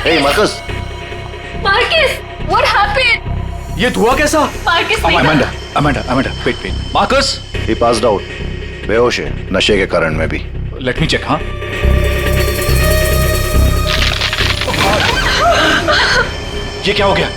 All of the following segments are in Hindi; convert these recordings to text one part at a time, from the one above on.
Hey, Marcus. Marcus, what happened? ये धुआं कैसा? Marcus, Amanda, wait. Marcus, He passed out. बेहोश है, नशे के कारण में भी. let me check, हाँ? ये क्या हो गया?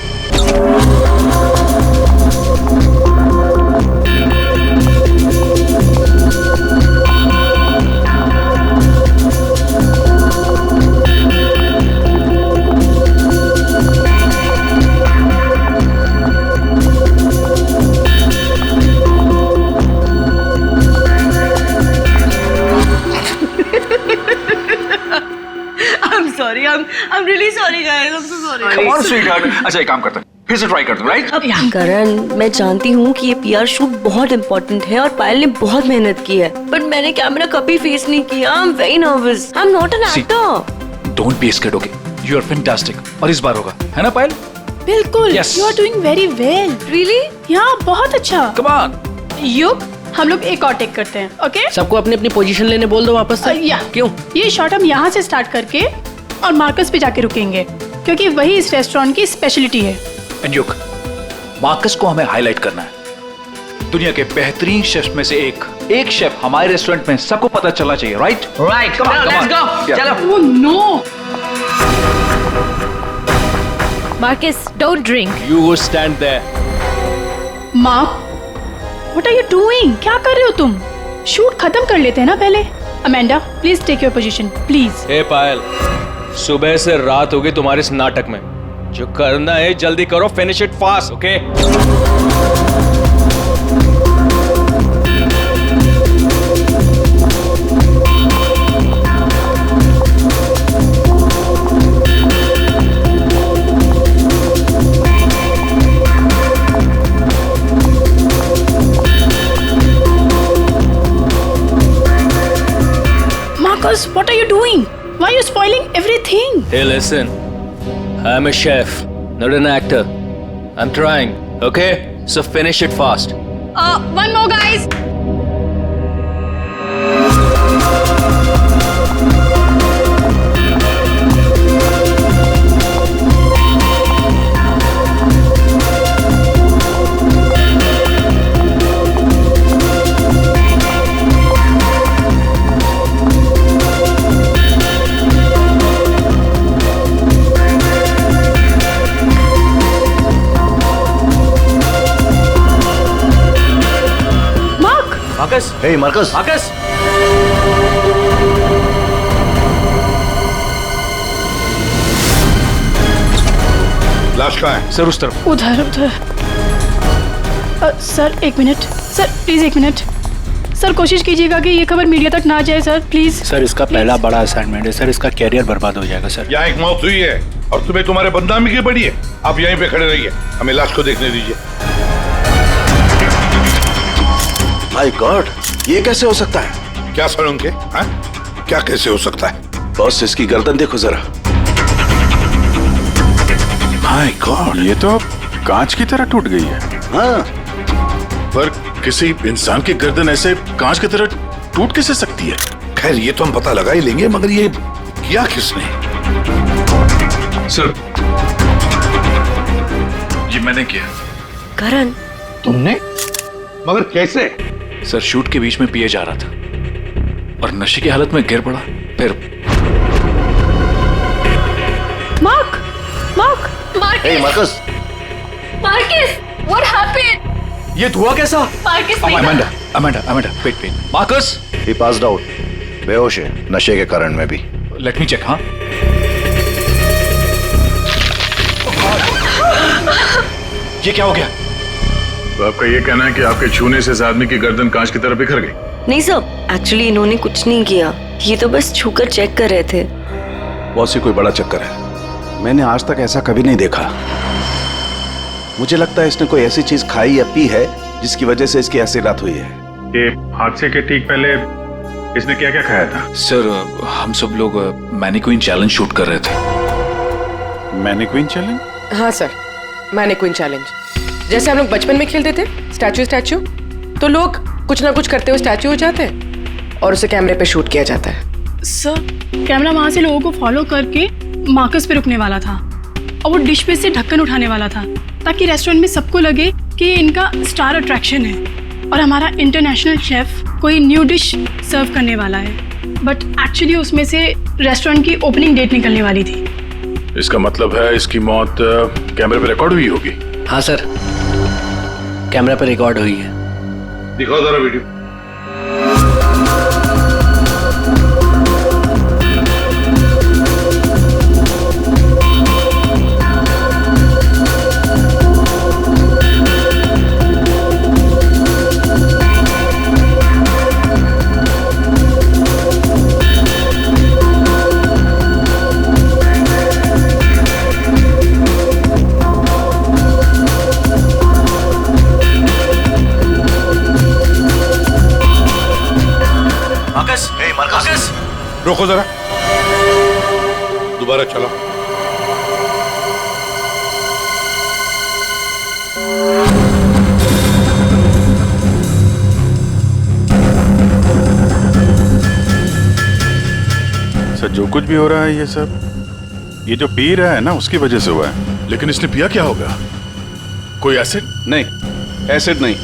I'm really sorry guys. I'm so sorry. Come on, sweetheart. अच्छा, एक काम करते हैं. फिर से ट्राई करते हैं, राइट? करण, मैं जानती हूँ कि ये पीआर शूट बहुत इम्पोर्टेंट है और पायल ने बहुत मेहनत की है, बट मैंने कैमरा कभी फेस नहीं किया. I am very nervous. I am not an actor. Don't be scared, okay? You are fantastic. और इस बार होगा, है ना पायल? बिल्कुल. Yes. You are doing very well. Really? यहाँ बहुत अच्छा. Come on. युग, हम लोग एक और टेक करते हैं, ओके? सबको अपनी अपनी पोजीशन लेने बोल दो वापस से. या. क्यों? ये शॉट हम यहाँ से स्टार्ट करके और मार्कस पे जाके रुकेंगे, क्योंकि वही इस रेस्टोरेंट की स्पेशलिटी है. एंड युग, मार्कस को हमें हाईलाइट करना है. दुनिया के बेहतरीन शेफ में से एक शेफ हमारे रेस्टोरेंट में सबको पता चलना चाहिए, right? Right. Come on, let's go. Yeah. चलो. Oh no! Marcus, don't drink. You go stand there. Mark, what are you doing? क्या कर रहे हो तुम? शूट खत्म कर लेते हैं ना पहले. Amanda, please take your position, please. Hey Payal, सुबह से रात हो गई तुम्हारे इस नाटक में. जो करना है जल्दी करो. Finish it fast, okay? Marcus, what are you doing? Why are you spoiling everything? Hey, listen. I'm a chef, not an actor. I'm trying, okay? So finish it fast. One more, guys. Marcus, Hey, Marcus. Marcus. लाश कहाँ है? सर उस तरफ. उधर. सर एक मिनट. सर प्लीज एक मिनट. सर कोशिश कीजिएगा कि ये खबर मीडिया तक ना जाए सर, प्लीज. सर इसका पहला बड़ा असाइनमेंट है सर. इसका कैरियर बर्बाद हो जाएगा सर. यहाँ एक मौत हुई है और तुम्हें तुम्हारे बदनामी की पड़ी है. आप यहीं पे खड़े रहिए, हमें लाश को देखने दीजिए. My God, ये कैसे हो सकता है? क्या सर उनके? हाँ? क्या कैसे हो सकता है? बॉस, इसकी गर्दन देखो जरा. माय गॉड, ये तो कांच की तरह टूट गई है. हाँ, पर किसी इंसान की गर्दन ऐसे कांच की तरह टूट कैसे सकती है? खैर ये तो हम पता लगा ही लेंगे, मगर ये किया किसने? सर, ये मैंने किया. करण, तुमने? मगर कैसे? सर, शूट के बीच में पिए जा रहा था और नशे की हालत में गिर पड़ा. फिर mark. Hey, Marcus. Marcus, what happened? ये धुआं कैसा? Marcus, Amanda, wait. Marcus, He passed out. बेहोश है, नशे के कारण में भी. let me check, हाँ? ये क्या हो गया? तो आपका ये कहना है कि आपके छूने से इस आदमी की गर्दन कांच की तरह बिखर गई? नहीं सर, एक्चुअली इन्होंने कुछ नहीं किया. ये तो बस छूकर चेक कर रहे थे. बहुत सी कोई बड़ा चक्कर है. मैंने आज तक ऐसा कभी नहीं देखा. मुझे लगता है इसने कोई ऐसी चीज खाई या पी है जिसकी वजह से इसकी ऐसी रात हुई है. ये हादसे के ठीक पहले इसने क्या क्या खाया था? सर, हम सब लोग मैनीक्वीन चैलेंज शूट कर रहे थे. Mannequin challenge? हाँ सर, मैनीक्वीन चैलेंज. जैसे हम लोग बचपन में खेलते थे स्टैचू, तो लोग कुछ ना कुछ करते हुए स्टैचू हो जाते हैं और उसे कैमरे पे शूट किया जाता है. सर कैमरा वहाँ से लोगों को फॉलो करके मार्कस पे रुकने वाला था और वो डिश पे से ढक्कन उठाने वाला था ताकि रेस्टोरेंट में सबको लगे कि ये इनका स्टार अट्रैक्शन है और हमारा इंटरनेशनल शेफ कोई न्यू डिश सर्व करने वाला है। बट एक्चुअली उसमें से रेस्टोरेंट की ओपनिंग डेट निकलने वाली थी। इसका मतलब है इसकी मौत कैमरे पे रिकॉर्ड हुई होगी। हाँ सर, कैमरा पे रिकॉर्ड हुई है। दिखाओ जरा वीडियो। रोको जरा, दोबारा चलो। सर जो कुछ भी हो रहा है ये सब ये जो पी रहा है ना उसकी वजह से हुआ है। लेकिन इसने पिया क्या होगा? कोई एसिड? नहीं, एसिड नहीं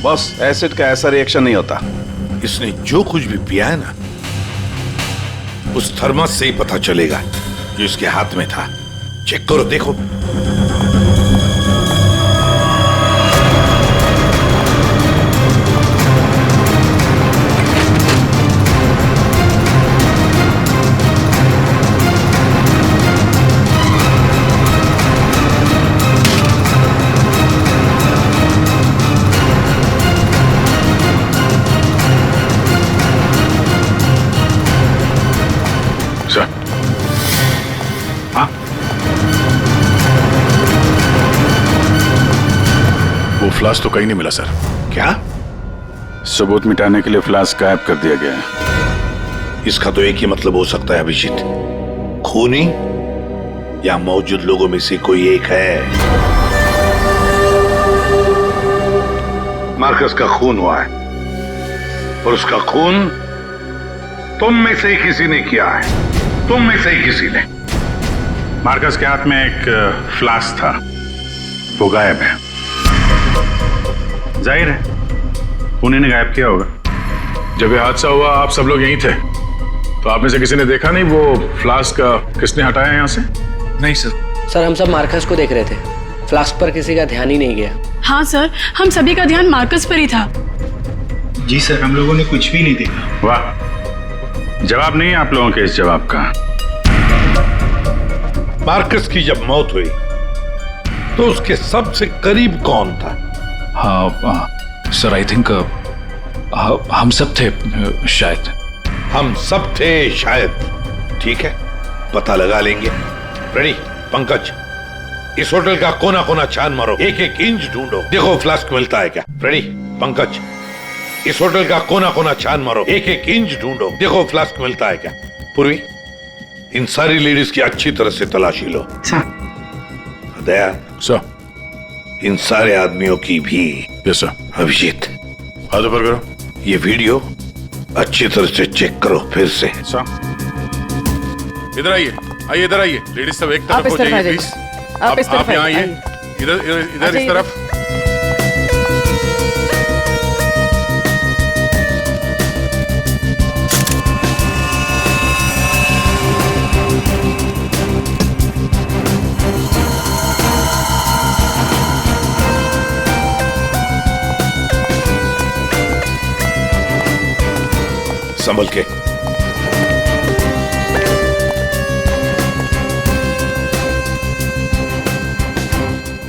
बॉस, एसिड का ऐसा रिएक्शन नहीं होता। इसने जो कुछ भी पिया है ना, उस थर्मस से ही पता चलेगा जो इसके हाथ में था। चेक करो, देखो। वो फ्लास्क तो कहीं नहीं मिला सर। क्या? सबूत मिटाने के लिए फ्लास्क गायब कर दिया गया है। इसका तो एक ही मतलब हो सकता है अभिजीत, खूनी या मौजूद लोगों में से कोई एक है। मार्कस का खून हुआ है और उसका खून तुम में से ही किसी ने किया है, तुम में से ही किसी ने। मार्कस के हाथ में एक फ्लास्क था, वो गायब है। जाहिर है उन्हीं ने गायब किया होगा। जब ये हादसा हुआ आप सब लोग यहीं थे, तो आप में से किसी ने देखा नहीं वो फ्लास्क किसने हटाया यहाँ से? नहीं सर। सर हम सब मार्कस को देख रहे थे, फ्लास्क पर किसी का ध्यान ही नहीं गया। हाँ सर, हम सभी का ध्यान मार्कस पर ही था। जी सर, हम लोगों ने कुछ भी नहीं देखा। वाह, जवाब नहीं है आप लोगों के इस जवाब का। मार्कस की जब मौत हुई तो उसके सबसे करीब कौन था? हाँ सर, आई थिंक हम सब थे शायद। हम सब थे शायद। ठीक है, पता लगा लेंगे। रेडी पंकज, इस होटल का कोना कोना छान मारो, एक एक इंच ढूंढो, देखो फ्लास्क मिलता है क्या। रेडी पंकज, इस होटल का कोना कोना छान मारो, एक एक इंच ढूंढो, देखो फ्लास्क मिलता है क्या। पूर्वी, इन सारी लेडीज की अच्छी तरह से तलाशी लो। दया सर, इन सारे आदमियों की भी। Yes sir. अभिजीत, हाथ ऊपर करो। ये वीडियो अच्छी तरह से चेक करो फिर से। सर इधर आइए, आइए इधर आइए। लेडीज सब एक तरफ हो जाइए प्लीज। आप यहाँ आइए, इधर इधर इस तरफ। संभल के।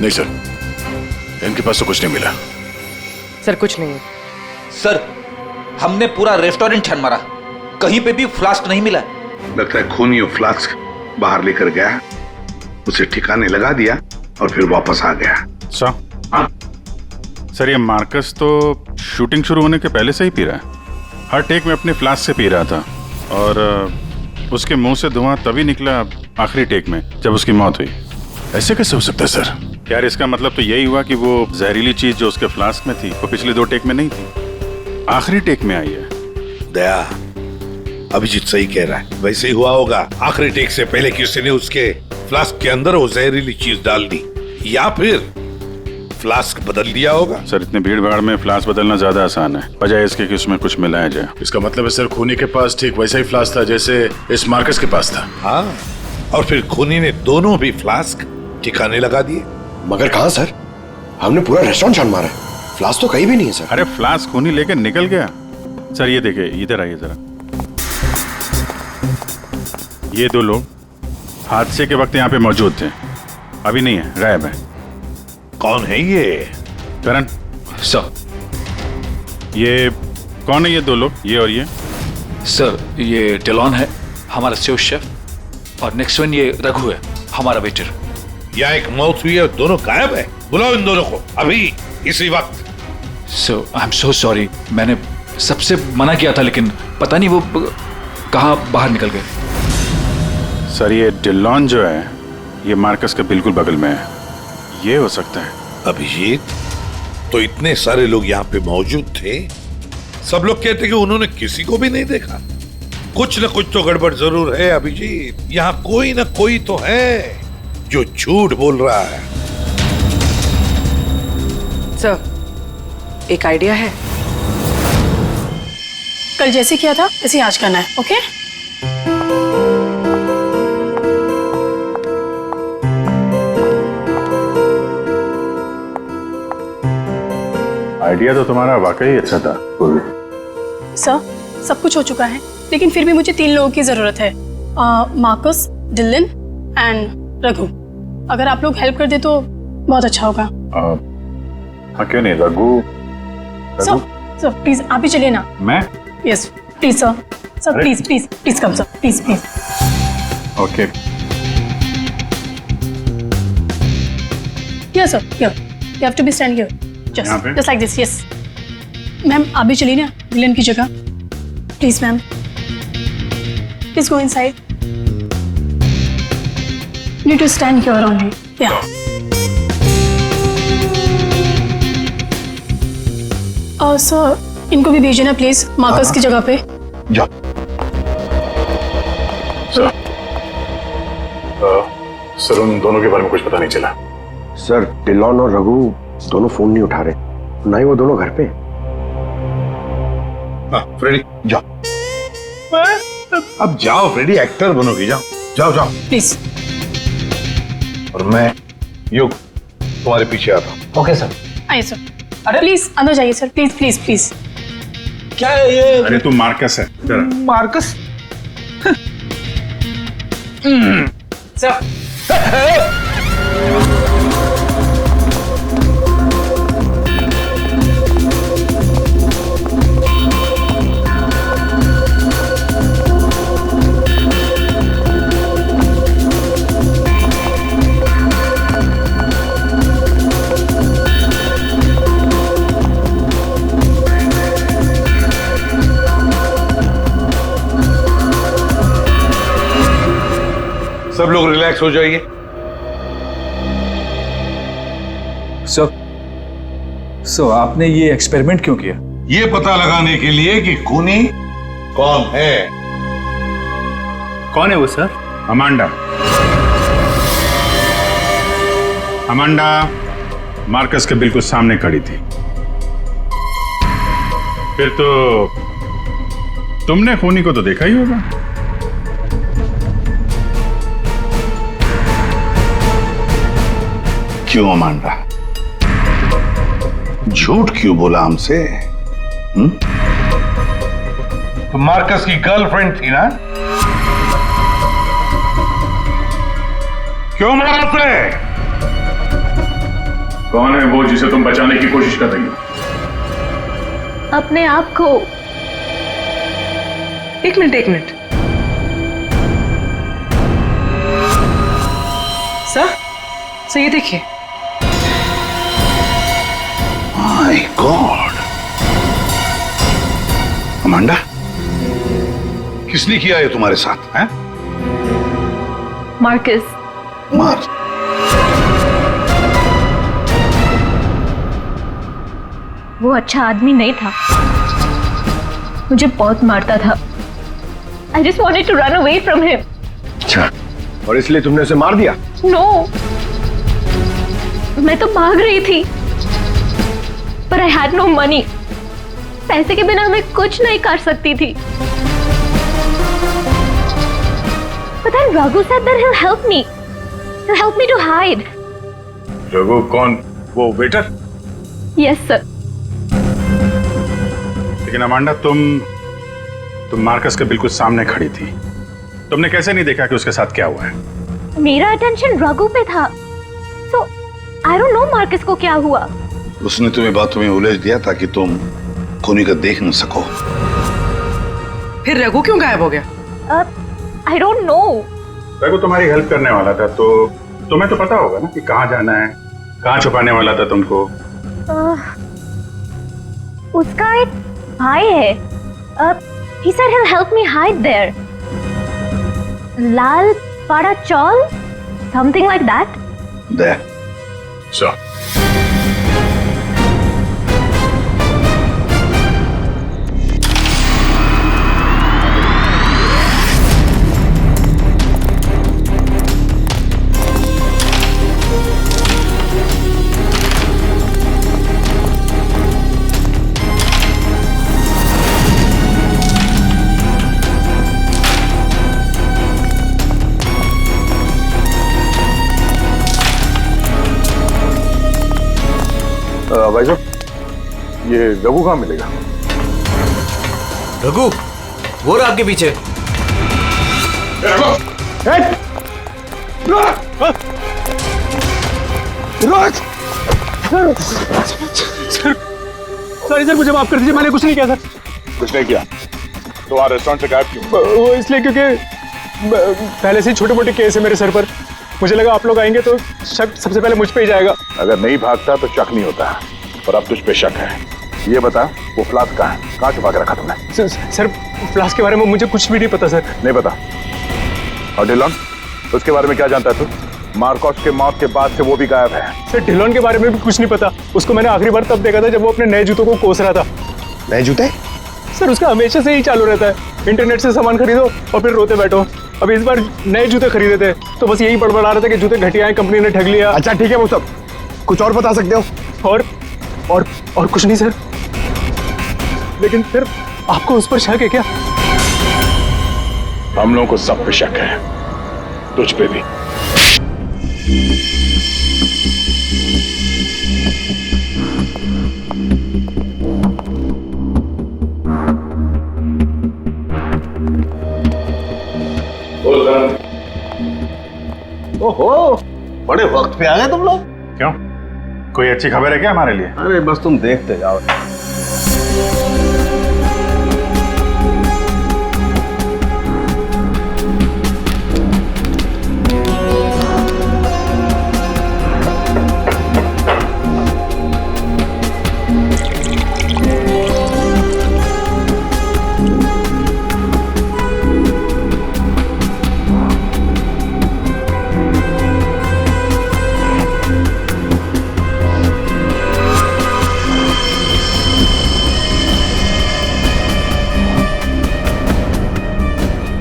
नहीं सर, इनके पास तो कुछ नहीं मिला। सर कुछ नहीं। सर हमने पूरा रेस्टोरेंट छान मारा, कहीं पे भी फ्लास्क नहीं मिला। लगता है खूनी वो फ्लास्क बाहर लेकर गया, उसे ठिकाने लगा दिया और फिर वापस आ गया। सर ये मार्कस तो शूटिंग शुरू होने के पहले से ही पी रहा है। हर टेक में अपने फ्लास्क से पी रहा था और उसके मुंह से धुआं तभी निकला आखिरी टेक में जब उसकी मौत हुई। ऐसे कैसे हो सकता है सर? यार इसका मतलब तो यही हुआ कि वो जहरीली चीज जो उसके फ्लास्क में थी वो पिछले 2 टेक में नहीं थी, आखिरी टेक में आई है। दया, अभिजीत सही कह रहा है, वैसे ही हुआ होगा। आखिरी टेक से पहले किसी ने उसके फ्लास्क के अंदर वो जहरीली चीज डाल दी, या फिर फ्लास्क बदल दिया होगा। सर इतने भीड़ भाड़ में फ्लास्क बदलना ज्यादा आसान है, बजाय इसके कि उसमें कुछ मिलाया जाए। इसका मतलब है सर खूनी के पास ठीक वैसा ही फ्लास्क था जैसे इस मार्कस के पास था। हाँ, और फिर खूनी ने दोनों भी फ्लास्क ठिकाने लगा दिए। मगर कहाँ सर? हमने पूरा रेस्टोरेंट छान मारा है, फ्लास्क तो कहीं भी नहीं है सर। अरे फ्लास्क खूनी लेकर निकल गया। सर ये देखिए, इधर आइए जरा। ये दो लोग हादसे के वक्त यहाँ पे मौजूद थे, अभी नहीं है, गायब है। कौन है ये? करण सर। ये कौन है ये दो लोग, ये और ये? सर ये डेलॉन है, हमारा सेफ शेफ, और नेक्स्ट वन ये रघु है, हमारा वेटर। यहाँ एक मौत हुई है, दोनों गायब है। बुलाओ इन दोनों को अभी, इसी वक्त। सो आई एम सो सॉरी, मैंने सबसे मना किया था, लेकिन पता नहीं वो कहाँ बाहर निकल गए। सर ये डिलॉन जो है ये मार्कस के बिल्कुल बगल में है, ये हो सकता है। अभिजीत, तो इतने सारे लोग यहाँ पे मौजूद थे, सब लोग कहते कि उन्होंने किसी को भी नहीं देखा। कुछ न कुछ तो गड़बड़ जरूर है अभिजीत। यहाँ कोई न कोई तो है जो झूठ बोल रहा है। सर, एक आइडिया है। कल जैसे किया था वैसे आज करना है, ओके? आइडिया तो तुम्हारा वाकई अच्छा था। सर सब कुछ हो चुका है, लेकिन फिर भी मुझे 3 लोगों की जरूरत है, मार्कस, डिलन एंड रघु। अगर आप लोग हेल्प कर दे तो बहुत अच्छा होगा। हाँ क्यों नहीं, रघु। सर प्लीज आप ही चलिए ना। मैं? Yes please sir, sir please please please come sir, please please. Okay. Yes sir, here you have to be stand here, just like this. Yes ma'am, आप भी चलिए ना विलन की जगह, please ma'am, please go inside. Need to stand here only, yeah. और सर इनको भी भेजिए ना प्लीज, मार्कस की जगह पे। जा। सर उन दोनों के बारे में कुछ पता नहीं चला। सर डिलॉन और रघु दोनों फोन नहीं उठा रहे, ना ही वो दोनों घर पे। फ्रेडी जाओ, अब जाओ फ्रेडी, एक्टर बनोगी, जाओ जाओ जाओ प्लीज। और मैं युग तुम्हारे पीछे आता हूँ। Okay sir. आइए सर, अरे प्लीज अंदर जाइए सर, प्लीज प्लीज प्लीज। क्या है ये? अरे तू मार्कस है। मार्कस? सर सब लोग रिलैक्स हो जाइए। सो आपने ये एक्सपेरिमेंट क्यों किया? ये पता लगाने के लिए कि खूनी कौन है। कौन है वो सर? अमांडा। अमांडा मार्कस के बिल्कुल सामने खड़ी थी। फिर तो तुमने खूनी को तो देखा ही होगा। क्यों अमांडा, झूठ क्यों बोला हमसे? तो मार्कस की गर्लफ्रेंड थी ना? क्यों मारा उसे? कौन है वो जिसे तुम बचाने की कोशिश कर रही हो? अपने आप को। एक मिनट। सर ये देखिए। माय गॉड, अमांडा, किसने किया ये तुम्हारे साथ? हैं? मार्कस। मार। वो अच्छा आदमी नहीं था, मुझे बहुत मारता था। I just wanted to run away from him. अच्छा, और इसलिए तुमने उसे मार दिया? No. मैं तो भाग रही थी, पर I had no money. पैसे के बिना मैं कुछ नहीं कर सकती थी. But then Raghu said that he'll help me. He'll help me to hide. Raghu कौन? वो वेटर? Yes, sir. लेकिन अमांडा, तुम मार्कस के बिल्कुल सामने खड़ी थी। तुमने कैसे नहीं देखा कि उसके साथ क्या हुआ है? मेरा अटेंशन रघु पे था, so I don't know Marcus को क्या हुआ। उसने तुम्हें बातों में उलझ दिया ताकि तुम खूनी का देख न सको। फिर रघु क्यों गायब हो गया? I don't know। रघु तुम्हारी हेल्प करने वाला था, तो तुम्हें तो पता होगा ना कि कहाँ जाना है, कहाँ छुपाने वाला था तुमको। उसका एक भाई है। He said he'll help me hide there. Lal Pada Chaul, something like that. There. So. भाई साहब, ये रघु कहाँ मिलेगा? रघु, वो रहा आपके पीछे। सर मुझे माफ कर दीजिए, मैंने कुछ नहीं किया सर। कुछ नहीं किया तो वहाँ रेस्टोरेंट से गायब क्यों? वो इसलिए क्योंकि पहले से ही छोटे मोटे केस है मेरे सर पर। मुझे लगा आप लोग आएंगे तो शक सबसे पहले मुझ पे ही जाएगा। अगर नहीं भागता तो शक नहीं होता, और अब तुझ पे शक है। ये बता, वो फ्लास्क कहाँ है? कहाँ छुपा के रखा तुमने? सर फ्लास्क के बारे में मुझे कुछ भी नहीं पता सर। नहीं पता? और डिलॉन, उसके बारे में क्या जानता है तू? मार्कस के मौत के बाद से वो भी गायब है। सर डिलॉन के बारे में भी कुछ नहीं पता। उसको मैंने आखिरी बार तब देखा था जब वो अपने नए जूतों को कोस रहा था। नए जूते? सर उसका हमेशा से ही चालू रहता है, इंटरनेट से सामान खरीदो और फिर रोते बैठो। अब इस बार नए जूते खरीदे थे तो बस यही बड़बड़ा रहा था कि जूते घटिया हैं, कंपनी ने ठग लिया। अच्छा ठीक है, वो सब कुछ और बता सकते हो? और कुछ नहीं सर। लेकिन फिर आपको उस पर शक है क्या? हम लोगों को सब पे शक है, तुझ पे भी। ओहो, बड़े वक्त पे आ गए तुम लोग। क्यों, कोई अच्छी खबर है क्या हमारे लिए? अरे बस तुम देखते जाओ।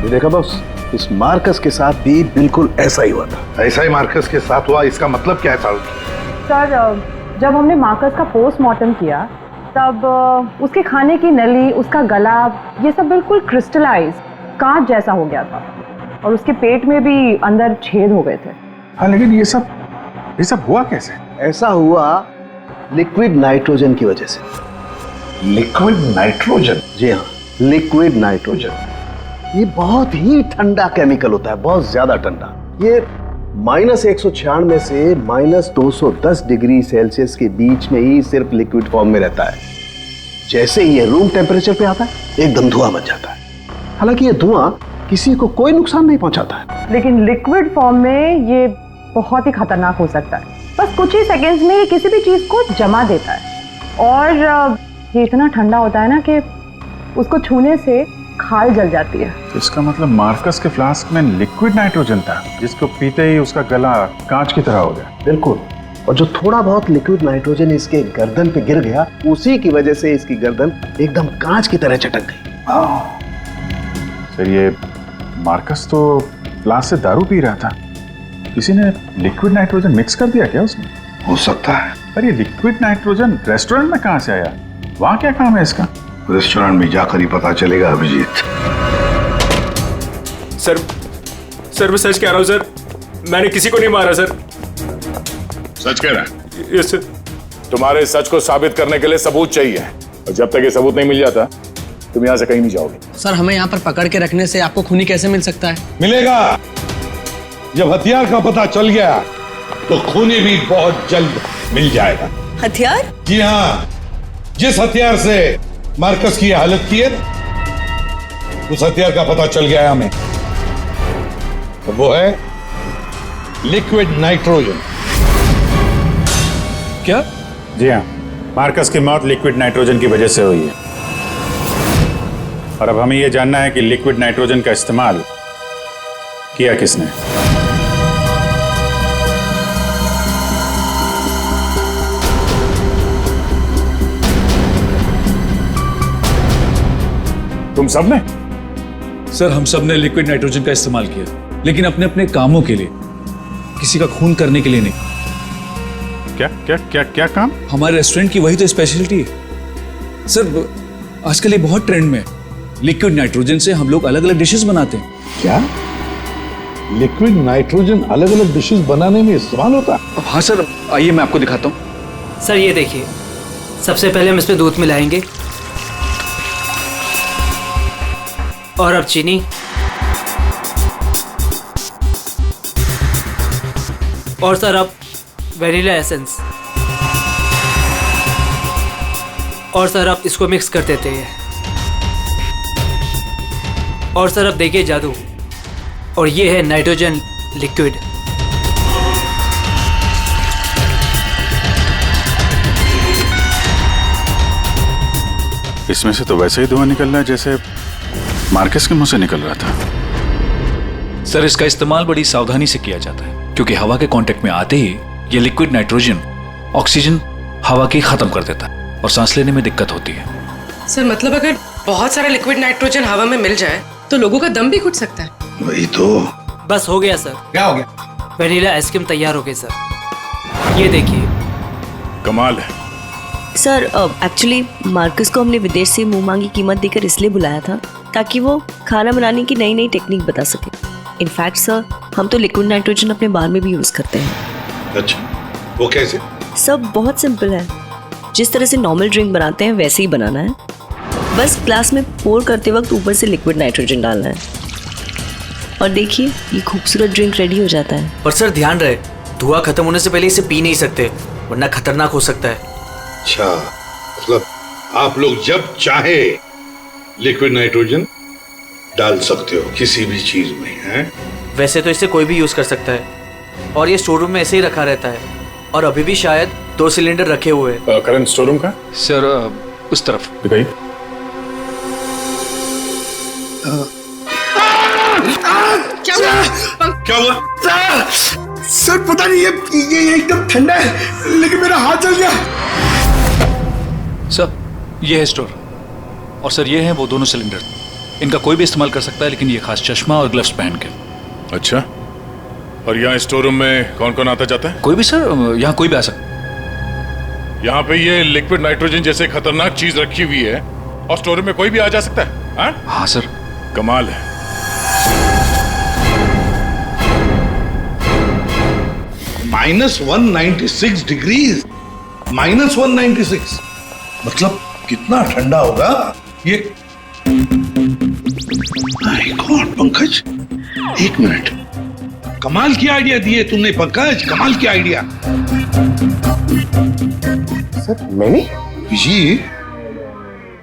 देखा बॉस, इस मार्कस के साथ भी बिल्कुल ऐसा ही हुआ था। ऐसा ही मार्कस के साथ हुआ, इसका मतलब क्या है साहब? सर जब हमने मार्कस का पोस्टमार्टम किया तब उसके खाने की नली, उसका गला, ये सब बिल्कुल क्रिस्टलाइज कांच जैसा हो गया था और उसके पेट में भी अंदर छेद हो गए थे। हाँ, लेकिन ये सब हुआ कैसे? ऐसा हुआ लिक्विड नाइट्रोजन की वजह से। Liquid nitrogen? जी हाँ, लिक्विड नाइट्रोजन। ये बहुत ही ठंडा केमिकल होता है, बहुत ज्यादा ठंडा। ये -196 से -210 डिग्री सेल्सियस के बीच में ही सिर्फ लिक्विड फॉर्म में रहता है। जैसे ही ये रूम टेम्परेचर पे आता है एकदम धुआं बन जाता है। हालांकि ये धुआं किसी को कोई नुकसान नहीं पहुंचाता है, लेकिन लिक्विड फॉर्म में ये बहुत ही खतरनाक हो सकता है। बस कुछ ही सेकेंड्स में ये किसी भी चीज को जमा देता है और ये इतना ठंडा होता है ना कि उसको छूने से खाल जल जाती है। तो इसका मतलब मार्कस के फ्लास्क में लिक्विड नाइट्रोजन था, जिसको पीते ही उसका गला कांच की तरह हो गया। बिल्कुल। और जो थोड़ा बहुत लिक्विड नाइट्रोजन इसके गर्दन पे गिर गया, उसी की वजह से इसकी गर्दन एकदम कांच की तरह चटक गई। सर ये मार्कस तो फ्लास्क से दारू पी रहा था, किसी ने लिक्विड नाइट्रोजन मिक्स कर दिया क्या उसमें? हो सकता है। पर ये लिक्विड नाइट्रोजन रेस्टोरेंट में कहाँ से आया? वहाँ क्या काम है इसका? रेस्टोरेंट में जाकर ही पता चलेगा अभिजीत। सर मैं सच कह रहा हूँ सर, मैंने किसी को नहीं मारा सर। सच कह रहा है? Yes sir. तुम्हारे सच को साबित करने के लिए सबूत चाहिए, और जब तक ये सबूत नहीं मिल जाता तुम यहाँ से कहीं नहीं जाओगे। सर हमें यहाँ पर पकड़ के रखने से आपको खूनी कैसे मिल सकता है? मिलेगा। जब हथियार का पता चल गया तो खूनी भी बहुत जल्द मिल जाएगा। हथियार? जी हाँ, जिस हथियार से मार्कस की हालत की है उस हथियार का पता चल गया है हमें, तो वो है लिक्विड नाइट्रोजन। क्या? जी हाँ, मार्कस की मौत लिक्विड नाइट्रोजन की वजह से हुई है, और अब हमें यह जानना है कि लिक्विड नाइट्रोजन का इस्तेमाल किया किसने। तुम सब ने? सर हम सब ने लिक्विड नाइट्रोजन का इस्तेमाल किया, लेकिन अपने अपने कामों के लिए, किसी का खून करने के लिए नहीं। क्या क्या क्या क्या काम? हमारे रेस्टोरेंट की वही तो स्पेशलिटी है सर। आजकल ये बहुत ट्रेंड में, लिक्विड नाइट्रोजन से हम लोग अलग अलग डिशेस बनाते हैं। क्या लिक्विड नाइट्रोजन अलग अलग डिशेस बनाने में इस्तेमाल होता है? हाँ सर, आइए मैं आपको दिखाता हूँ। सर ये देखिए, सबसे पहले हम इसमें दूध मिलाएंगे, और अब चीनी, और सर अब वेनिला एसेंस, और सर अब इसको मिक्स कर देते हैं, और सर अब देखिए जादू, और ये है नाइट्रोजन लिक्विड। इसमें से तो वैसे ही धुआं निकल रहा है जैसे मार्कस के मुंह से निकल रहा था। सर इसका इस्तेमाल बड़ी सावधानी से किया जाता है, क्योंकि हवा के कांटेक्ट में आते ही ये लिक्विड नाइट्रोजन ऑक्सीजन हवा की खत्म कर देता है और सांस लेने में दिक्कत होती है। सर मतलब अगर बहुत सारा लिक्विड नाइट्रोजन हवा में मिल जाए तो लोगों का दम भी घुट सकता है। वही तो। बस हो गया सर। क्या हो गया? वेनिला आइसक्रीम तैयार हो गई सर, ये देखिए। कमाल है सर। एक्चुअली मार्कस को हमने विदेश से मुंह मांगी कीमत देकर इसलिए बुलाया था ताकि वो खाना बनाने की नई नई टेक्निक बता सके। इनफैक्ट सर हम तो लिक्विड नाइट्रोजन अपने बार में भी यूज करते हैं। अच्छा, वो कैसे? सब बहुत सिंपल है, जिस तरह से नॉर्मल ड्रिंक बनाते हैं वैसे ही बनाना है। बस ग्लास में पोर करते वक्त ऊपर से लिक्विड नाइट्रोजन डालना है, और देखिए ये खूबसूरत ड्रिंक रेडी हो जाता है। पर सर ध्यान रहे, धुआं खत्म होने से पहले इसे पी नहीं सकते, वरना खतरनाक हो सकता है। अच्छा, मतलब आप लोग जब चाहे लिक्विड नाइट्रोजन डाल सकते हो किसी भी चीज में, हैं? वैसे तो इसे कोई भी यूज कर सकता है, और ये स्टोर रूम में ऐसे ही रखा रहता है, और अभी भी शायद 2 सिलेंडर रखे हुए हैं। करंट स्टोर रूम का? सर उस तरफ दिखाइए। क्या हुआ? सर पता नहीं ये एकदम ठंडा है, लेकिन मेरा हाथ जल गया। सर ये है स्टोर, और सर ये है वो दोनों सिलेंडर। इनका कोई भी इस्तेमाल कर सकता है, लेकिन ये खास चश्मा और ग्लव्स पहन के। अच्छा, और यहाँ स्टोर रूम में कौन कौन आता जाता है? कोई भी सर, यहाँ कोई भी आ सकता है। यहाँ पे ये लिक्विड नाइट्रोजन जैसे खतरनाक चीज रखी हुई है, और स्टोर रूम में कोई भी आ जा सकता है? हाँ? हाँ सर। कमाल है। -196 डिग्रीज, -196 मतलब कितना ठंडा होगा ये? माय गॉड पंकज, एक मिनट, कमाल की आइडिया दिए तुमने पंकज, कमाल की आइडिया। सर मैंने? जी,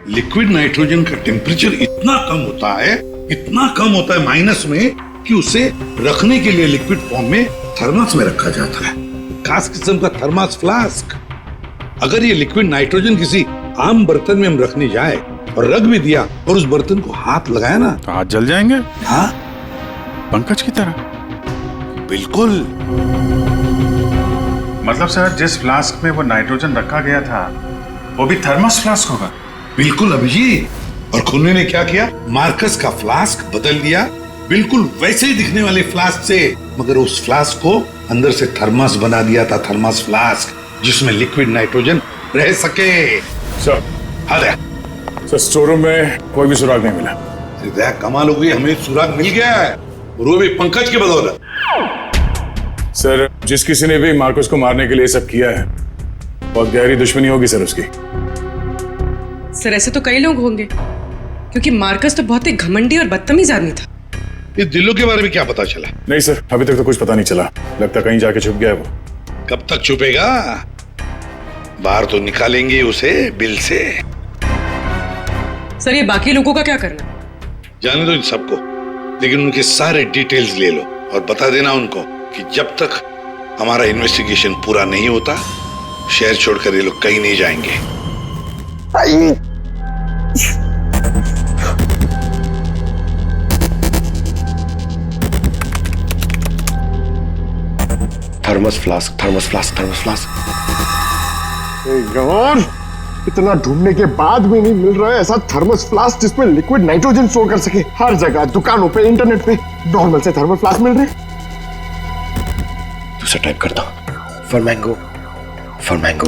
लिक्विड नाइट्रोजन का टेम्परेचर इतना कम होता है, इतना कम होता है माइनस में, कि उसे रखने के लिए लिक्विड फॉर्म में थर्मस में रखा जाता है, खास किस्म का थर्मस फ्लास्क। अगर ये लिक्विड नाइट्रोजन किसी आम बर्तन में हम रखने जाए और रख भी दिया और उस बर्तन को हाथ लगाया ना, तो हाथ जल जाएंगे। हाँ, पंकज की तरह। बिल्कुल। मतलब सर जिस फ्लास्क में वो नाइट्रोजन रखा गया था वो भी थर्मस फ्लास्क होगा? बिल्कुल अभिजीत, और खूनी ने क्या किया? मार्कस का फ्लास्क बदल दिया, बिल्कुल वैसे ही दिखने वाले फ्लास्क से, मगर उस फ्लास्क को अंदर से थर्मस बना दिया था, थर्मस फ्लास्क, जिसमें लिक्विड नाइट्रोजन रह सके। सर हाँ सर, स्टोर रूम में कोई भी सुराग नहीं मिला। कमाल हो गई, हमें सुराग मिल गया है, और वो भी पंकज के बदौलत। सर, जिस किसी ने भी मार्कस को मारने के लिए सब किया है, बहुत गहरी दुश्मनी होगी सर उसकी। सर ऐसे तो कई लोग होंगे, क्योंकि मार्कस तो बहुत ही घमंडी और बदतमीज आदमी था। इस दिल्लू के बारे में क्या पता चला? नहीं सर, अभी तक तो कुछ पता नहीं चला, लगता कहीं जाके छुप गया है वो। कब तक छुपेगा? बाहर तो निकालेंगे उसे बिल से। सर ये बाकी लोगों का क्या करना? जाने दो इन सबको, लेकिन उनके सारे डिटेल्स ले लो और बता देना उनको कि जब तक हमारा इन्वेस्टिगेशन पूरा नहीं होता, शहर छोड़कर ये लोग कहीं नहीं जाएंगे। Thermos flask, thermos flask, thermos flask. जवान, इतना ढूंढने के बाद भी नहीं मिल रहा है ऐसा थर्मस फ्लास्क जिसमें लिक्विड नाइट्रोजन स्टोर कर सके। हर जगह, दुकानों पे, इंटरनेट पे नॉर्मल से थर्मल फ्लास्क मिल रहे। दूसरा टाइप करता हूं, for mango, for mango,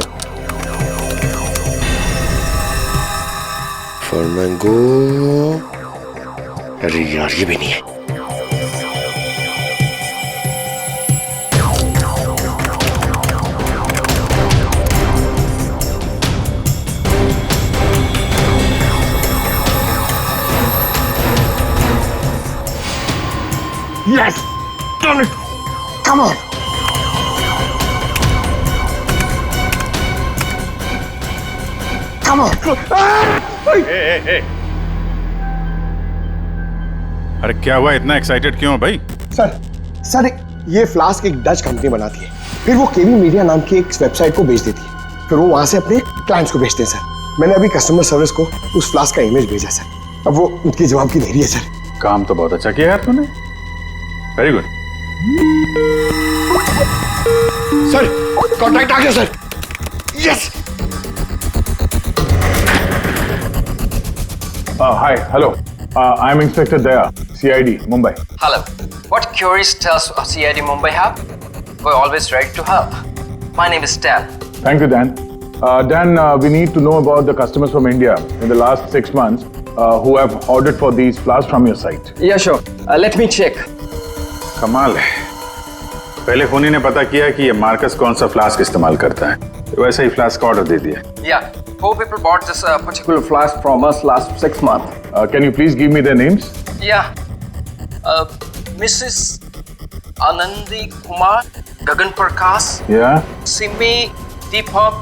for mango. अरे यार, ये भी नहीं है। Yes! Done it! Come on! Come on! अरे क्या हुआ, इतना एक्साइटेड क्यों हो भाई? सर ये फ्लास्क एक डच कंपनी बनाती है, फिर वो केवी मीडिया नाम की एक वेबसाइट को बेच देती है, फिर वो वहां से अपने क्लाइंट्स को बेचते हैं सर। मैंने अभी कस्टमर सर्विस को उस फ्लास्क का इमेज भेजा सर, अब वो उनके जवाब की देरी है सर। काम तो बहुत अच्छा किया यार तूने, वेरी गुड। सर कॉन्ट्रैक्ट आ गया sir. Yes. Hi, hello, I am inspector Daya, CID Mumbai. Hello. What queries does CID Mumbai have? We're always ready to help. My name is Dan. Thank you, Dan. Dan, we need to know about the customers from India in the last 6 months who have ordered for these flasks from your site. Yeah, sure. Let me check. कमाल है, पहले खूनी ने पता किया कि ये मार्कस कौन सा फ्लास्क इस्तेमाल करता है, तो वैसे ही फ्लास्क का ऑर्डर दे दिया। Yeah, 4 people bought this particular flask from us last 6 months. Can you please give me their names? Yeah. Mrs. Anandi Kumar, Gagan Prakash, Yeah. Simi Deepak,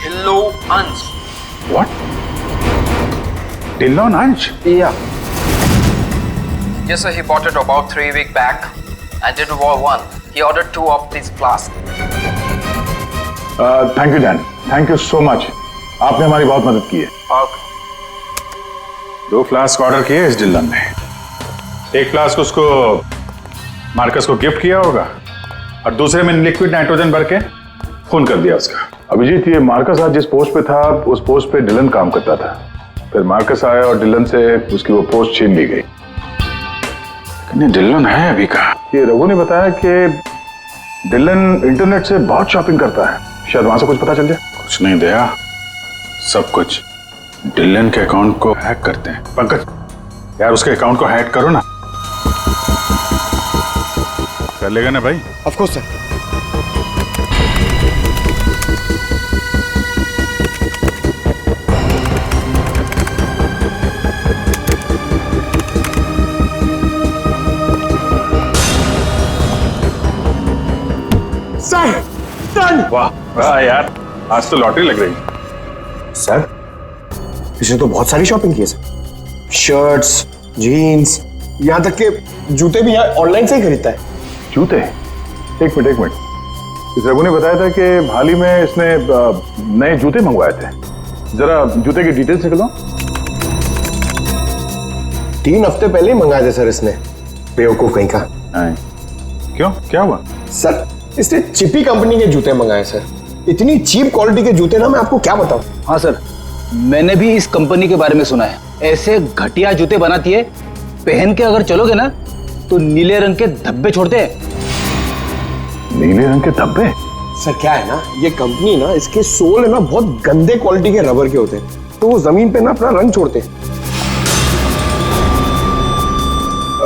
Dhillo Ansh. What? Dillon Ansh? Yeah. Yes, sir. He bought it about 3 weeks back and did one. He ordered 2 of these flasks. Thank you, Dan. Thank you so much. आपने हमारी बहुत मदद की है। Okay. 2 फ्लास्क ऑर्डर किए इस डिल्लन ने, एक फ्लास्क उसको मार्कस को गिफ्ट किया होगा और दूसरे में लिक्विड नाइट्रोजन भर के खून कर दिया उसका। अभिजीत, ये मार्कस आज जिस पोस्ट पे था उस पोस्ट पे डिलन काम करता था, फिर मार्कस आया और डिलन से उसकी वो पोस्ट छीन ली गई। डिलन है अभी कहाँ? ये रघु ने बताया कि डिलन इंटरनेट से बहुत शॉपिंग करता है, शायद वहां से कुछ पता चल जाए। कुछ नहीं दया, सब कुछ डिलन के अकाउंट को हैक करते हैं। पंकज यार, उसके अकाउंट को हैक करो ना। कर लेगा ना भाई? Of course sir. सर वाह वाह यार, आज तो लॉटरी लग रही। सर इसने तो बहुत सारी शॉपिंग की है सर, शर्ट्स, जीन्स, यहाँ तक के जूते भी यहाँ ऑनलाइन से ही खरीदता है। जूते? एक मिनट, इस रघु ने बताया था कि हाल ही में इसने नए जूते मंगवाए थे, जरा जूते की डिटेल्स निकलो। 3 हफ्ते पहले ही मंगाए थे सर इसने, बेवकूफ कहीं का। क्यों, क्या हुआ? सर इसने चिपी कंपनी के जूते मंगाए सर, इतनी चीप क्वालिटी के जूते ना, मैं आपको क्या बताऊं। हाँ सर, मैंने भी इस कंपनी के बारे में सुना है, ऐसे घटिया जूते बनाती है, पहन के अगर चलोगे ना तो नीले रंग के धब्बे छोड़ते हैं। नीले रंग के धब्बे? सर क्या है ना, ये कंपनी ना, इसके सोल है ना बहुत गंदे क्वालिटी के रबर के होते हैं, तो वो जमीन पे ना अपना रंग छोड़ते हैं।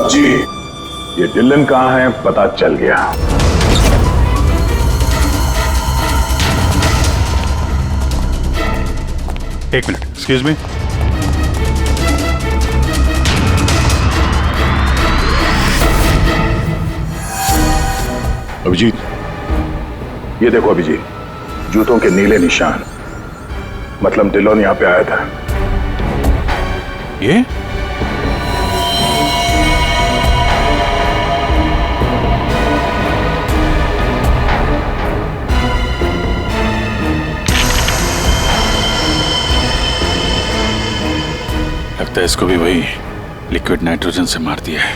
जी, ये डिलन कहाँ है पता चल गया। एक मिनट, एक्सक्यूज मी। अभिजीत, ये देखो अभिजीत, जूतों के नीले निशान, मतलब डिलोन यहां पे आया था। ये लगता है इसको भी वही लिक्विड नाइट्रोजन से मार दिया है।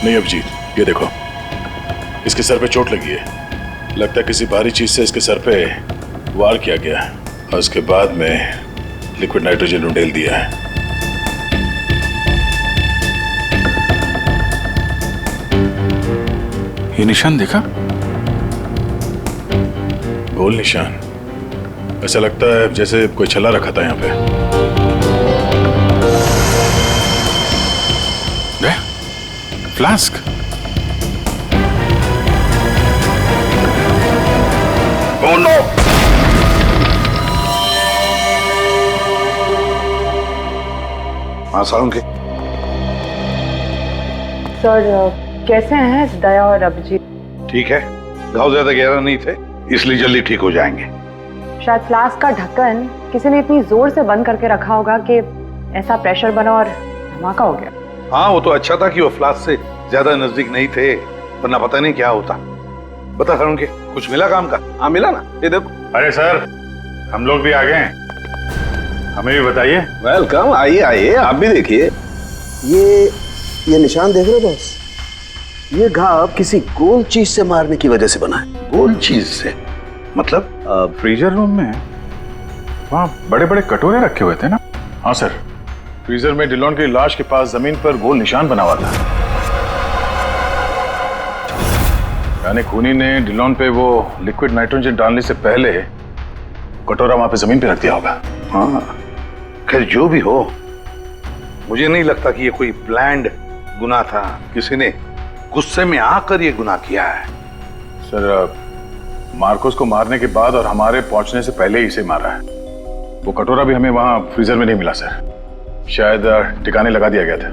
नहीं अभिजीत, ये देखो, इसके सर पे चोट लगी है। लगता है किसी भारी चीज से इसके सर पे वार किया गया और उसके बाद में लिक्विड नाइट्रोजन उंडेल दिया है। ये निशान देखा? गोल निशान, ऐसा लगता है जैसे कोई छल्ला रखा था यहाँ पे। फ्लास्क। Oh no! हाँ सालुंके। सर कैसे हैं दया और अभिजीत? ठीक है, घाव ज्यादा गहरा नहीं थे इसलिए जल्दी ठीक हो जाएंगे। शायद फ्लास्क का ढक्कन किसी ने इतनी जोर से बंद करके रखा होगा कि ऐसा प्रेशर बना और धमाका हो गया। हाँ, वो तो अच्छा था कि वो फ्लास्क से ज्यादा नजदीक नहीं थे, वरना पता नहीं क्या होता। बता सालुंके, कुछ मिला काम का? हाँ मिला ना, ये देखो। अरे सर, हम लोग भी आ गए, हमें भी बताइए। वेलकम, आइए आइए, आप भी देखिए। ये निशान देख रहे हो बॉस? ये घाव किसी गोल चीज से मारने की वजह से बना है। गोल चीज से मतलब? फ्रीजर रूम में वहाँ बड़े बड़े कटोरे रखे हुए थे ना? हाँ सर, फ्रीजर में डिलोन की लाश के पास जमीन पर गोल निशान बना हुआ था। यानी खूनी ने डिलोन पे वो लिक्विड नाइट्रोजन डालने से पहले कटोरा वहां पे जमीन पे रख दिया होगा। हाँ, खैर जो भी हो, मुझे नहीं लगता कि ये कोई प्लान्ड गुनाह था। किसी ने गुस्से में आकर ये गुनाह किया है। सर, मार्कोस को मारने के बाद और हमारे पहुंचने से पहले ही इसे मारा है। वो कटोरा भी हमें वहां फ्रीजर में नहीं मिला सर, शायद ठिकाने लगा दिया गया था।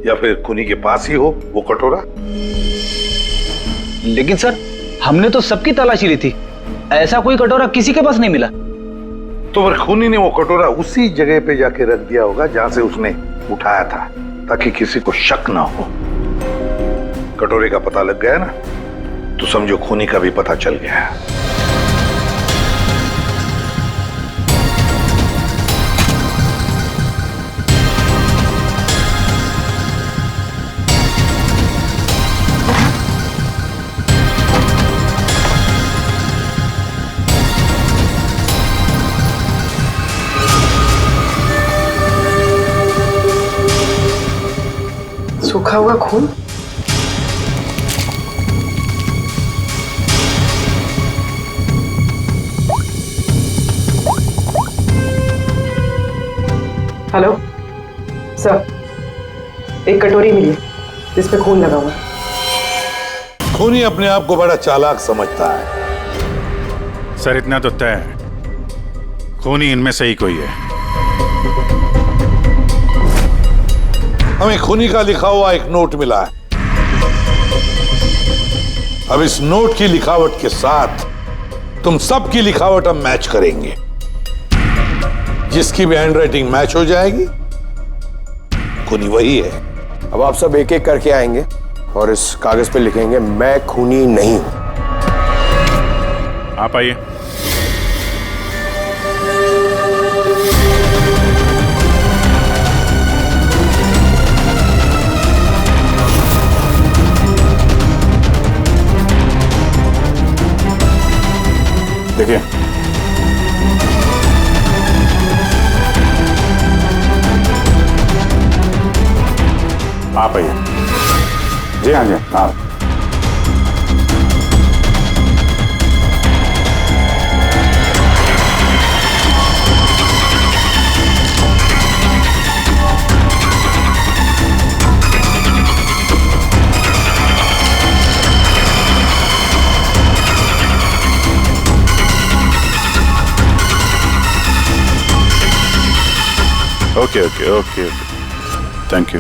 या फिर खूनी के पास ही हो वो कटोरा। लेकिन सर, हमने तो सबकी तलाशी ली थी, ऐसा कोई कटोरा किसी के पास नहीं मिला। तो फिर खूनी ने वो कटोरा उसी जगह पे जाके रख दिया होगा जहां से उसने उठाया था, ताकि किसी को शक ना हो। कटोरे का पता लग गया ना, तो समझो खूनी का भी पता चल गया। सूखा हुआ खून। हेलो सर, एक कटोरी मिली जिस पे खून लगा हुआ है। खूनी अपने आप को बड़ा चालाक समझता है। सर इतना तो तय है, खूनी इनमें से ही कोई है। हमें खूनी का लिखा हुआ एक नोट मिला है। अब इस नोट की लिखावट के साथ तुम सबकी लिखावट हम मैच करेंगे। जिसकी भी हैंडराइटिंग मैच हो जाएगी, खूनी वही है। अब आप सब एक एक करके आएंगे और इस कागज पे लिखेंगे, मैं खूनी नहीं हूं। आप आइए। आप आइए। जी हाँ जी आप। Okay okay okay okay, thank you.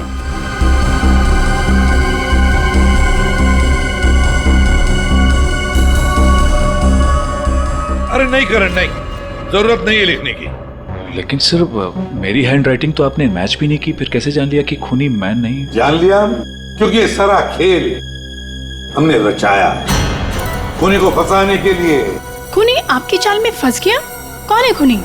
अरे नहीं करण, नहीं, जरूरत नहीं है लिखने की। लेकिन सर मेरी हैंड राइटिंग तो आपने मैच भी नहीं की, फिर कैसे जान लिया कि खूनी मैं नहीं? जान लिया क्योंकि ये सारा खेल हमने रचाया खूनी को फंसाने के लिए। खूनी आपकी चाल में फंस गया? कौन है खूनी?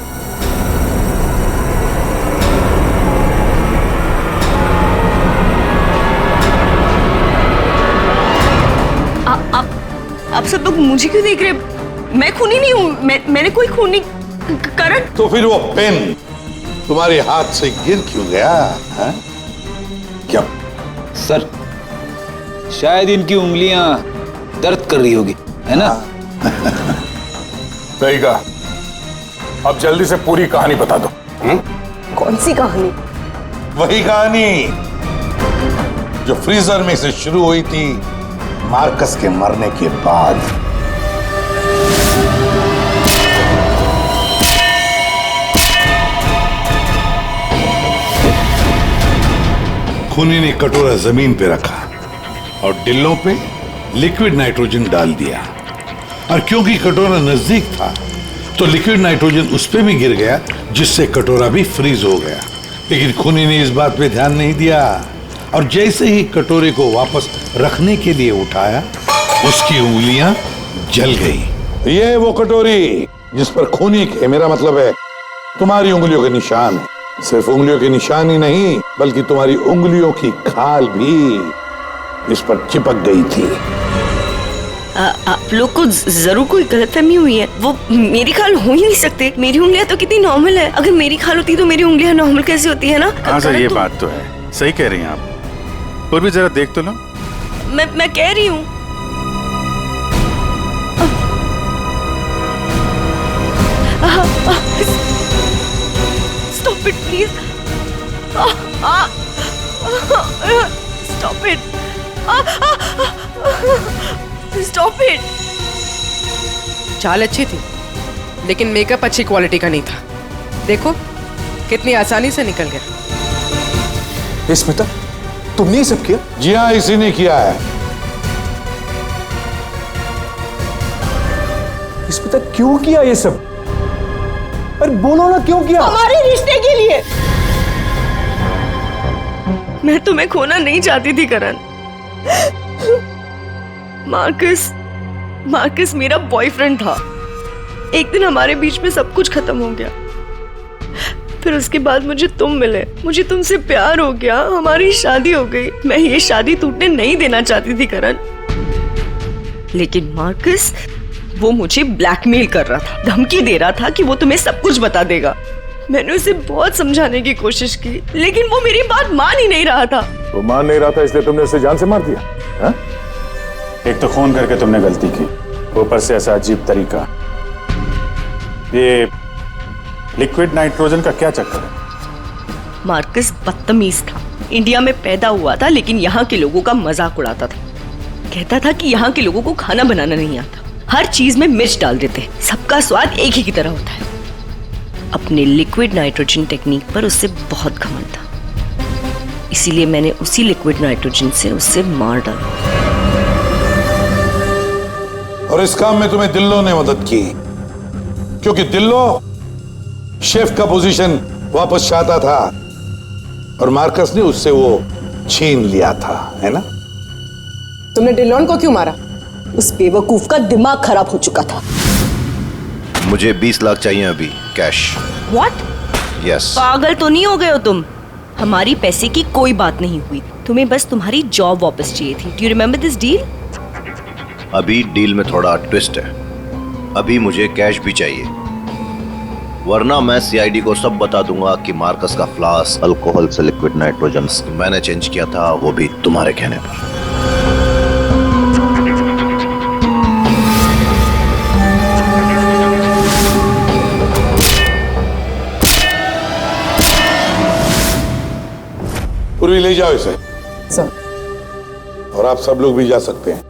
आप सब लोग मुझे क्यों देख रहे हैं? मैं खूनी नहीं हूँ, मैंने कोई खूनी करण। तो फिर वो पेन तुम्हारे हाथ से गिर क्यों गया है? क्या सर, शायद इनकी उंगलियां दर्द कर रही होगी, है ना? सही कहा। अब जल्दी से पूरी कहानी बता दो। कौन सी कहानी? वही कहानी जो फ्रीजर में से शुरू हुई थी मार्कस के मरने के बाद। खूनी ने कटोरा जमीन पे रखा और डिल्लों पे लिक्विड नाइट्रोजन डाल दिया, और क्योंकि कटोरा नजदीक था तो लिक्विड नाइट्रोजन उस पे भी गिर गया, जिससे कटोरा भी फ्रीज हो गया। लेकिन खूनी ने इस बात पे ध्यान नहीं दिया, और जैसे ही कटोरे को वापस रखने के लिए उठाया, उसकी उंगलियां जल गई। ये वो कटोरी जिस पर खूनी के, मेरा मतलब है तुम्हारी उंगलियों के निशान है। सिर्फ उंगलियों के निशान ही नहीं, बल्कि तुम्हारी उंगलियों की खाल भी इस पर चिपक गई थी। आप लोग को जरूर कोई गलतफहमी हुई है। वो मेरी खाल हो ही नहीं सकते। मेरी उंगलियां तो कितनी नॉर्मल है। अगर मेरी खाल होती तो मेरी उंगलियां नॉर्मल कैसे होती है ना? हाँ सर, ये बात तो है, सही कह रही हैं आप। और भी जरा देख तो लो। मैं कह रही हूँ। Stop it, please. Stop it. Stop it. चाल अच्छी थी, लेकिन मेकअप अच्छी क्वालिटी का नहीं था। देखो कितनी आसानी से निकल गया। स्मिता, तुमने ये सब किया? जी हाँ, इसी ने किया है। स्मिता, क्यों किया ये सब? अरे बोलो ना, क्यों किया? हमारे रिश्ते के लिए। मैं तुम्हें खोना नहीं चाहती थी करण। मार्कस मेरा बॉयफ्रेंड था। एक दिन हमारे बीच में सब कुछ खत्म हो गया। फिर उसके बाद मुझे तुम मिले, मुझे तुमसे प्यार हो गया, हमारी शादी हो गई। मैं ये शादी टूटने नहीं देना चाहती थी करण, लेकिन मार्कस वो मुझे ब्लैकमेल कर रहा था, धमकी दे रहा था कि वो तुम्हें सब कुछ बता देगा। मैंने उसे बहुत समझाने की कोशिश की, लेकिन वो मेरी बात मान ही नहीं रहा था। वो मान नहीं रहा था, इसलिए तुमने उसे जान से मार दिया? हा? एक तो खून करके तुमने गलती की, ऊपर से ऐसा अजीब तरीका। ये लिक्विड नाइट्रोजन का क्या चक्कर है? मार्कस बदतमीज था। इंडिया में पैदा हुआ था, लेकिन यहाँ के लोगों का मजाक उड़ाता था। कहता था कि यहाँ के लोगों को खाना बनाना नहीं आता, हर चीज में मिर्च डाल देते, सबका स्वाद एक ही की तरह होता है। अपने लिक्विड नाइट्रोजन टेक्निक पर उससे बहुत घमंड था, इसीलिए मैंने उसी लिक्विड नाइट्रोजन से उससे मार डाला। और इस काम में तुम्हें दिल्लो ने मदद की, क्योंकि दिल्लो शेफ का पोजीशन वापस चाहता था और मार्कस ने उससे वो छीन लिया था, है ना? तुमने डिलोन को क्यों मारा? उस बेवकूफ का दिमाग खराब हो चुका था। मुझे 20 लाख चाहिए अभी, कैश। What? Yes. पागल तो नहीं हो गए हो तुम? हमारी पैसे की कोई बात नहीं हुई, तुम्हें बस तुम्हारी जॉब वापस चाहिए थी। Do you remember this deal? अभी डील में थोड़ा ट्विस्ट है, अभी मुझे कैश भी चाहिए। वरना मैं सीआईडी को सब बता दूंगा कि मार्कस का फ्लास्क अल्कोहल से लिक्विड नाइट्रोजन मैंने चेंज किया था, वो भी तुम्हारे कहने पर। पूर्वी ले जाओ इसे सर। और आप सब लोग भी जा सकते हैं।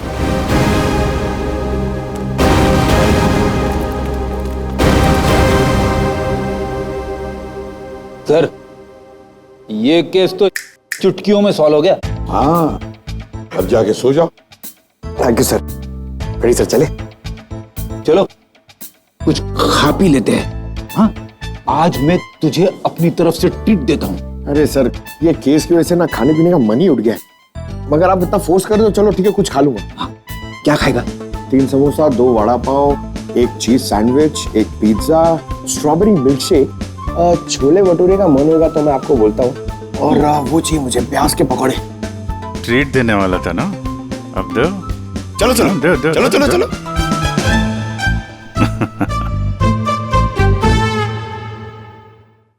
सर, ये केस तो चुटकियों में सॉल्व हो गया। हाँ, अब जाके सो जाओ। Thank you sir. Ready sir, चले? चलो कुछ खा पी लेते हैं। हाँ, आज मैं तुझे अपनी तरफ से ट्रीट देता हूँ। अरे सर, ये केस की वजह से ना खाने पीने का मन ही उठ गया है। मगर आप इतना फोर्स कर रहे हो, चलो ठीक है, कुछ खा लूंगा। हाँ, क्या खाएगा? 3 samosa, 2 vada pav, 1 cheese sandwich, 1 pizza, strawberry milk shake, chole bhature का मन होगा तो मैं आपको बोलता हूँ, और वो चाहिए मुझे प्याज के पकौड़े। ट्रीट देने वाला था ना, अब दो। चलो चलो दो, दो, चलो दो, चलो दो। चलो।